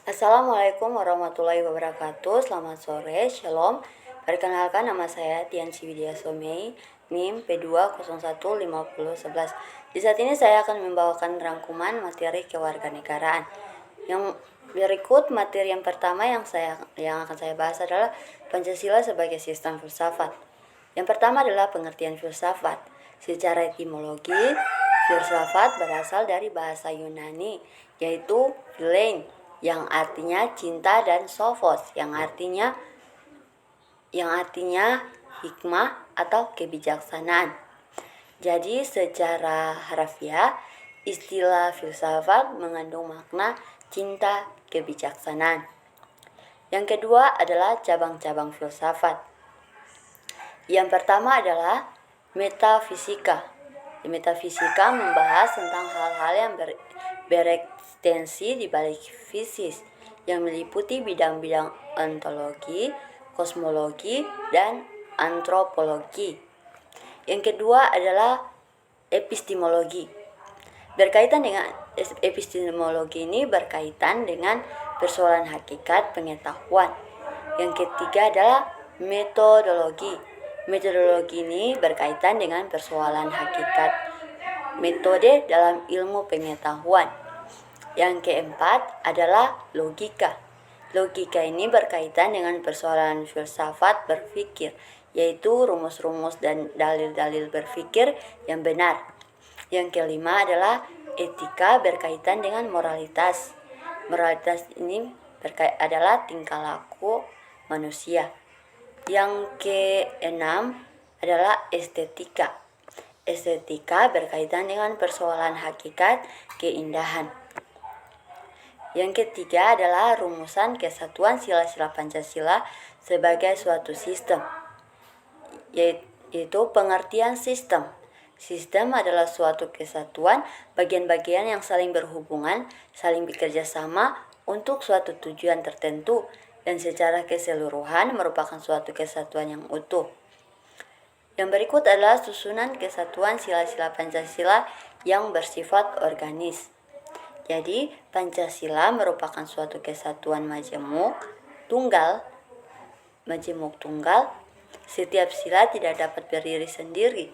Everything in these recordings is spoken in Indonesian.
Assalamualaikum warahmatullahi wabarakatuh. Selamat sore, Shalom. Perkenalkan, nama saya Tianci Widya Somei, NIM P2015011. Di saat ini saya akan membawakan rangkuman materi kewarganegaraan. Yang berikut materi yang pertama yang akan saya bahas adalah Pancasila sebagai sistem filsafat. Yang pertama adalah pengertian filsafat. Secara etimologi, filsafat berasal dari bahasa Yunani, yaitu philein, yang artinya cinta, dan sophos yang artinya hikmah atau kebijaksanaan. Jadi secara harfiah, istilah filsafat mengandung makna cinta, kebijaksanaan. Yang kedua adalah cabang-cabang filsafat. Yang pertama adalah metafisika. Metafisika membahas tentang hal-hal yang bereksistensi di balik fisis, yang meliputi bidang-bidang ontologi, kosmologi, dan antropologi. Yang kedua adalah epistemologi. Epistemologi ini berkaitan dengan persoalan hakikat pengetahuan. Yang ketiga adalah metodologi. Metodologi ini berkaitan dengan persoalan hakikat metode dalam ilmu pengetahuan. Yang keempat adalah logika. Logika ini berkaitan dengan persoalan filsafat berpikir, yaitu rumus-rumus dan dalil-dalil berpikir yang benar. Yang kelima adalah etika, berkaitan dengan moralitas. Moralitas ini adalah tingkah laku manusia. Yang keenam adalah estetika. Estetika berkaitan dengan persoalan hakikat keindahan. Yang ketiga adalah rumusan kesatuan sila-sila Pancasila sebagai suatu sistem, yaitu pengertian sistem. Sistem adalah suatu kesatuan bagian-bagian yang saling berhubungan, saling bekerja sama untuk suatu tujuan tertentu, dan secara keseluruhan merupakan suatu kesatuan yang utuh. Yang berikut adalah susunan kesatuan sila-sila Pancasila yang bersifat organis. Jadi, Pancasila merupakan suatu kesatuan majemuk tunggal. Setiap sila tidak dapat berdiri sendiri,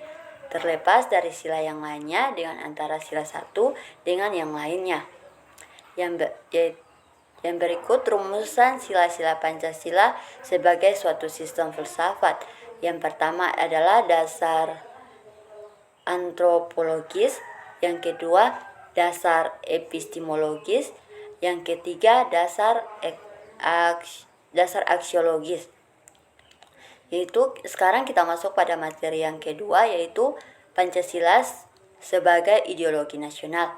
terlepas dari sila yang lainnya, dengan antara sila satu dengan yang lainnya. Yang berikut rumusan sila-sila Pancasila sebagai suatu sistem filsafat. Yang pertama adalah dasar antropologis, yang kedua dasar epistemologis, yang ketiga dasar aksiologis. Yaitu sekarang kita masuk pada materi yang kedua, yaitu Pancasila sebagai ideologi nasional.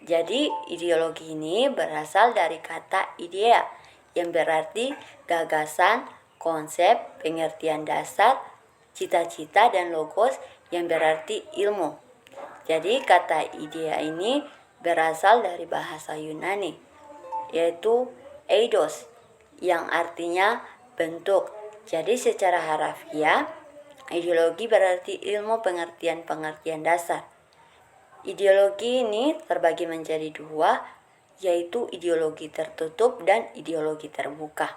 Jadi ideologi ini berasal dari kata idea, yang berarti gagasan, konsep, pengertian dasar, cita-cita, dan logos, yang berarti ilmu. Jadi kata idea ini berasal dari bahasa Yunani, yaitu eidos, yang artinya bentuk. Jadi secara harfiah, ideologi berarti ilmu pengertian dasar. Ideologi ini terbagi menjadi dua, yaitu ideologi tertutup dan ideologi terbuka.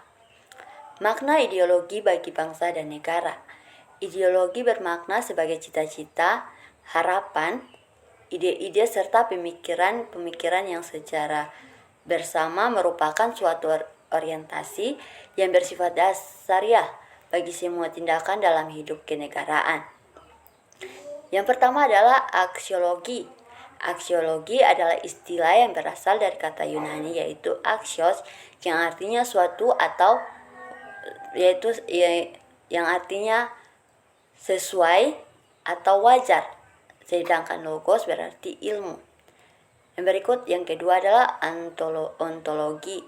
Makna ideologi bagi bangsa dan negara. Ideologi bermakna sebagai cita-cita, harapan, ide-ide, serta pemikiran yang secara bersama merupakan suatu orientasi yang bersifat dasariah bagi semua tindakan dalam hidup kenegaraan. Yang pertama adalah aksiologi. Aksiologi adalah istilah yang berasal dari kata Yunani, yaitu axios, yang artinya suatu atau yang artinya sesuai atau wajar. Sedangkan logos berarti ilmu. Yang berikut, yang kedua adalah ontologi.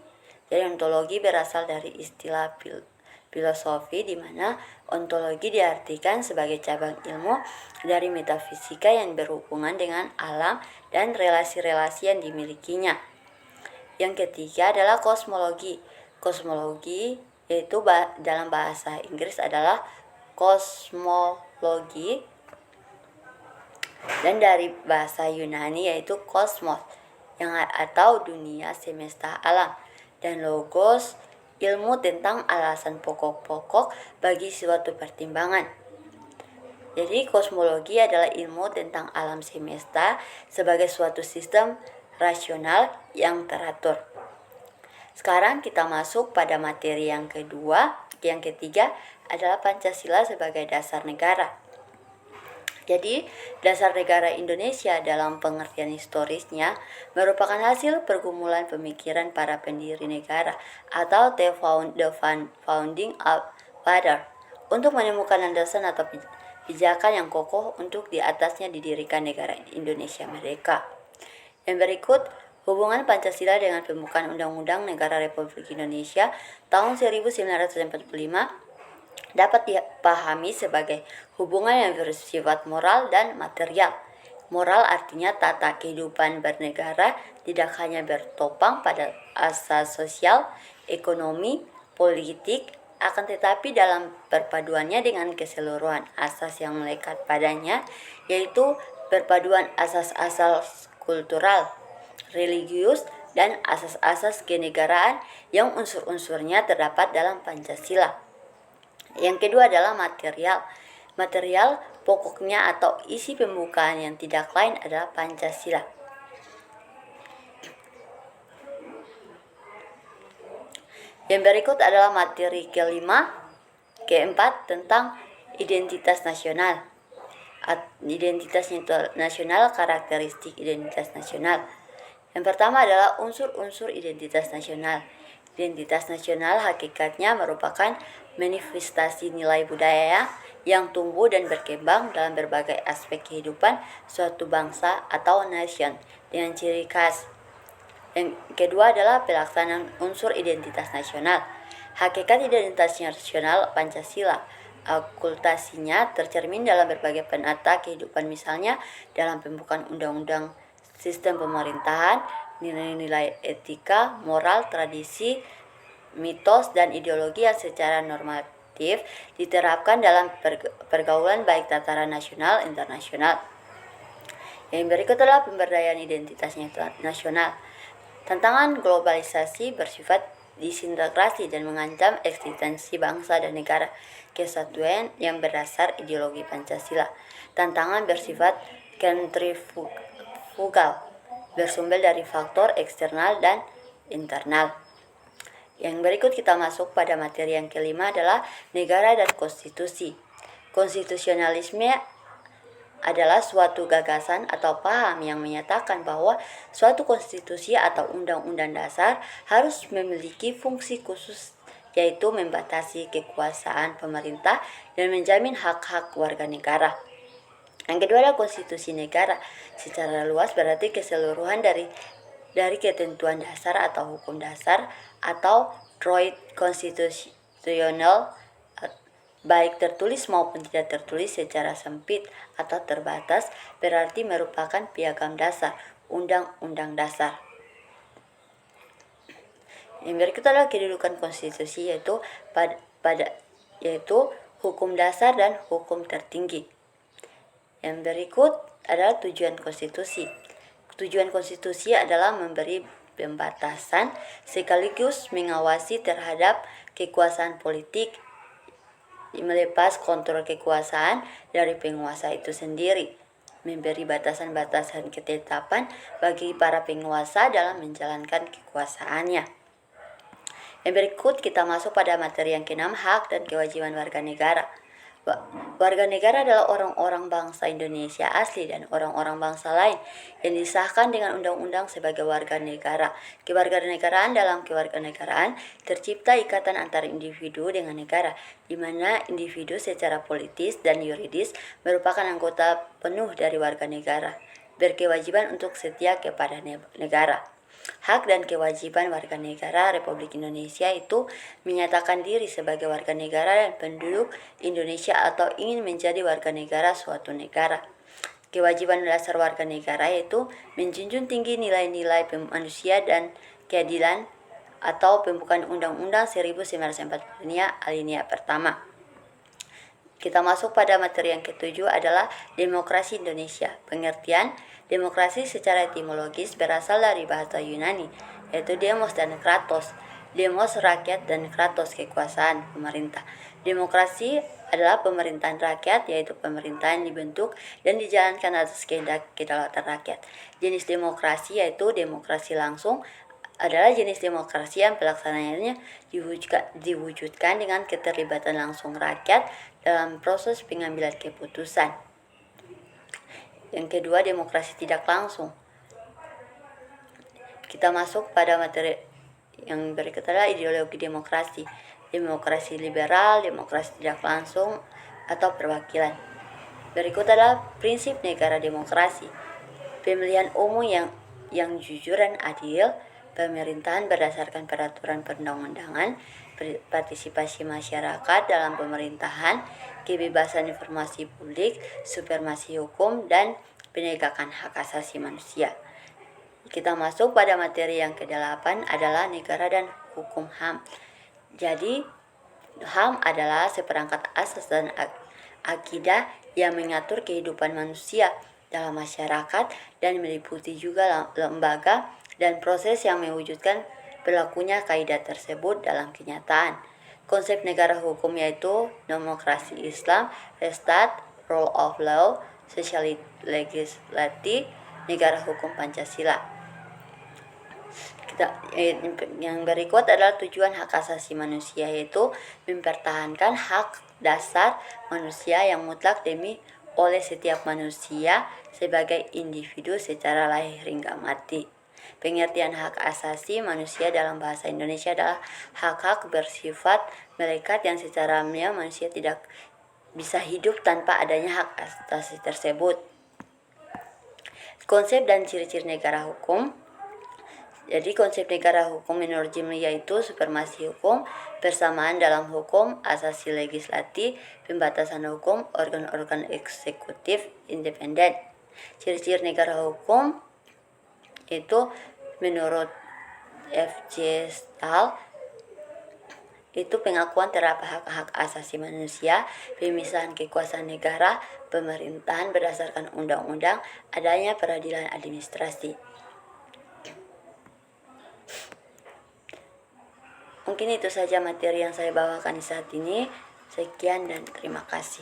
Jadi ontologi berasal dari istilah filosofi, di mana ontologi diartikan sebagai cabang ilmu dari metafisika yang berhubungan dengan alam dan relasi-relasi yang dimilikinya. Yang ketiga adalah kosmologi. Kosmologi yaitu dalam bahasa Inggris adalah kosmologi, dan dari bahasa Yunani yaitu kosmos, yang atau dunia semesta alam. dan logos ilmu tentang alasan pokok-pokok bagi suatu pertimbangan. Jadi kosmologi adalah ilmu tentang alam semesta sebagai suatu sistem rasional yang teratur. Sekarang kita masuk pada materi yang kedua. Yang ketiga adalah Pancasila sebagai dasar negara. Jadi, dasar negara Indonesia dalam pengertian historisnya merupakan hasil pergumulan pemikiran para pendiri negara atau the founding father untuk menemukan landasan atau pijakan yang kokoh untuk di atasnya didirikan negara Indonesia merdeka. Yang berikut, hubungan Pancasila dengan pembukaan Undang-Undang Negara Republik Indonesia tahun 1945 dapat dipahami sebagai hubungan yang bersifat moral dan material. Moral artinya tata kehidupan bernegara tidak hanya bertopang pada asas sosial, ekonomi, politik, akan tetapi dalam perpaduannya dengan keseluruhan asas yang melekat padanya, yaitu perpaduan asas-asas kultural, religius, dan asas-asas kenegaraan yang unsur-unsurnya terdapat dalam Pancasila. Yang kedua adalah material. Material pokoknya atau isi pembukaan yang tidak lain adalah Pancasila. Yang berikut adalah materi keempat tentang identitas nasional. Identitas nasional, karakteristik identitas nasional. Yang pertama adalah unsur-unsur identitas nasional. Identitas nasional hakikatnya merupakan manifestasi nilai budaya yang tumbuh dan berkembang dalam berbagai aspek kehidupan suatu bangsa atau nation dengan ciri khas. Yang kedua adalah pelaksanaan unsur identitas nasional. Hakikat identitas nasional Pancasila, akultasinya tercermin dalam berbagai penata kehidupan, misalnya dalam pembukaan undang-undang sistem pemerintahan, nilai-nilai etika, moral, tradisi, mitos, dan ideologi yang secara normatif diterapkan dalam pergaulan baik tataran nasional internasional. Yang berikut adalah pemberdayaan identitas nasional. Tantangan globalisasi bersifat disintegrasi dan mengancam eksistensi bangsa dan negara kesatuan yang berdasar ideologi Pancasila. Tantangan bersifat sentrifugal, bersumber dari faktor eksternal dan internal. Yang berikut kita masuk pada materi yang kelima adalah negara dan konstitusi. Konstitusionalisme adalah suatu gagasan atau paham yang menyatakan bahwa suatu konstitusi atau undang-undang dasar harus memiliki fungsi khusus, yaitu membatasi kekuasaan pemerintah dan menjamin hak-hak warga negara. Yang kedua adalah konstitusi negara. Secara luas berarti keseluruhan dari ketentuan dasar atau hukum dasar atau droit konstitusional, baik tertulis maupun tidak tertulis, secara sempit atau terbatas, berarti merupakan piagam dasar, undang-undang dasar. Yang berikut adalah kedudukan konstitusi, yaitu hukum dasar dan hukum tertinggi. Yang berikut adalah tujuan konstitusi. Tujuan konstitusi adalah memberi pembatasan sekaligus mengawasi terhadap kekuasaan politik, melepas kontrol kekuasaan dari penguasa itu sendiri, memberi batasan-batasan ketetapan bagi para penguasa dalam menjalankan kekuasaannya. Yang berikut kita masuk pada materi yang keenam, hak dan kewajiban warga negara. Warga negara adalah orang-orang bangsa Indonesia asli dan orang-orang bangsa lain yang disahkan dengan undang-undang sebagai warga negara. Kewarganegaraan, dalam kewarganegaraan tercipta ikatan antara individu dengan negara, di mana individu secara politis dan yuridis merupakan anggota penuh dari warga negara, berkewajiban untuk setia kepada negara. Hak dan kewajiban warga negara Republik Indonesia itu menyatakan diri sebagai warga negara dan penduduk Indonesia atau ingin menjadi warga negara suatu negara. Kewajiban dasar warga negara yaitu menjunjung tinggi nilai-nilai manusia dan keadilan atau pembukaan Undang-Undang 1945 alinea pertama. Kita masuk pada materi yang ketujuh adalah demokrasi Indonesia. Pengertian demokrasi secara etimologis berasal dari bahasa Yunani, yaitu demos dan kratos. Demos rakyat dan kratos kekuasaan pemerintah. Demokrasi adalah pemerintahan rakyat, yaitu pemerintahan dibentuk dan dijalankan atas kehendak kedaulatan rakyat. Jenis demokrasi yaitu demokrasi langsung adalah jenis demokrasi yang pelaksanaannya diwujudkan dengan keterlibatan langsung rakyat dalam proses pengambilan keputusan. Yang kedua, demokrasi tidak langsung. Kita masuk pada materi yang berikut adalah ideologi demokrasi. Demokrasi liberal, demokrasi tidak langsung, atau perwakilan. Berikut adalah prinsip negara demokrasi. Pemilihan umum yang jujur dan adil, pemerintahan berdasarkan peraturan perundang-undangan, partisipasi masyarakat dalam pemerintahan, kebebasan informasi publik, supremasi hukum, dan penegakan hak asasi manusia. Kita masuk pada materi yang ke-8 adalah negara dan hukum HAM. Jadi, HAM adalah seperangkat asas dan akidah yang mengatur kehidupan manusia dalam masyarakat dan meliputi juga lembaga dan proses yang mewujudkan berlakunya kaidah tersebut dalam kenyataan. Konsep negara hukum yaitu demokrasi Islam, Restat, rule of law, social legislatif, negara hukum Pancasila. Yang berikut adalah tujuan hak asasi manusia, yaitu mempertahankan hak dasar manusia yang mutlak oleh setiap manusia sebagai individu secara lahir hingga mati. Pengertian hak asasi manusia dalam bahasa Indonesia adalah hak-hak bersifat melekat yang secara alamiah manusia tidak bisa hidup tanpa adanya hak asasi tersebut. Konsep dan ciri-ciri negara hukum. Jadi konsep negara hukum menurut Jimli yaitu supremasi hukum, persamaan dalam hukum, asasi legislatif, pembatasan hukum, organ-organ eksekutif independen. Ciri-ciri negara hukum itu menurut F.J. Stahl itu pengakuan terhadap hak-hak asasi manusia, pemisahan kekuasaan negara, pemerintahan berdasarkan undang-undang, adanya peradilan administrasi. Mungkin itu saja materi yang saya bawakan saat ini. Sekian dan terima kasih.